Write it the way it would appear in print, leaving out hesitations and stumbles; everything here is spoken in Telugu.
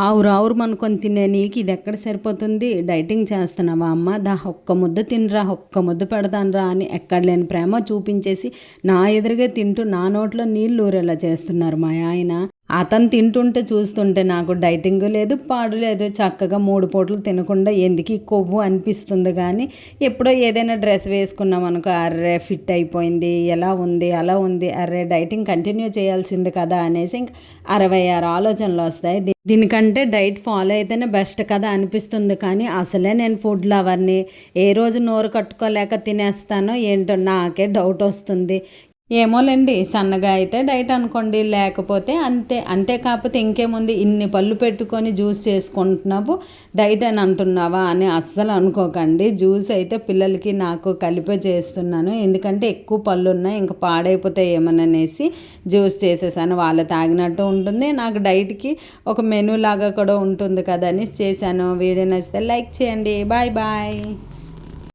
ఆవురావురమనుకొని తినే నీకు ఇది ఎక్కడ సరిపోతుంది? డైటింగ్ చేస్తున్నావా అమ్మ? ఒక్క ముద్ద తినరా, ఒక్క ముద్ద పెడతానురా అని ఎక్కడ లేని ప్రేమ చూపించేసి నా ఎదురుగే తింటూ నా నోట్లో నీళ్ళు ఊరేలా చేస్తున్నారు మా ఆయన. అతను తింటుంటే చూస్తుంటే నాకు డైటింగ్ లేదు, పాడు లేదు. చక్కగా 3 పూటలు తినకుండా ఎందుకు ఈ కొవ్వు అనిపిస్తుంది. కానీ ఎప్పుడో ఏదైనా డ్రెస్ వేసుకున్నాం అనుకో, అర్రే ఫిట్ అయిపోయింది, ఎలా ఉంది అలా ఉంది, అర్రే డైటింగ్ కంటిన్యూ చేయాల్సింది కదా అనేసి ఇంక 66 ఆలోచనలు వస్తాయి. దీనికంటే డైట్ ఫాలో అయితేనే బెస్ట్ కదా అనిపిస్తుంది. కానీ అసలే నేను ఫుడ్ లవర్ని, ఏ రోజు నోరు కట్టుకోలేక తినేస్తానో ఏంటో నాకే డౌట్ వస్తుంది. ఏమోలేండి, సన్నగా అయితే డైట్ అనుకోండి, లేకపోతే అంతే. అంతే కాకపోతే ఇంకేముంది, ఇన్ని పళ్ళు పెట్టుకొని జ్యూస్ చేసుకుంటున్నావు డైట్ అని అంటున్నావా అని అస్సలు అనుకోకండి. జ్యూస్ అయితే పిల్లలకి నాకు కలిపే చేస్తున్నాను, ఎందుకంటే ఎక్కువ పళ్ళు ఉన్నాయి ఇంకా పాడైపోతాయి ఏమననేసి జ్యూస్ చేసేసాను. వాళ్ళు తాగినట్టు ఉంటుంది, నాకు డైట్కి ఒక మెనూ లాగా కూడా ఉంటుంది కదా అని చేశాను. వీడియో నచ్చితే లైక్ చేయండి. Bye bye.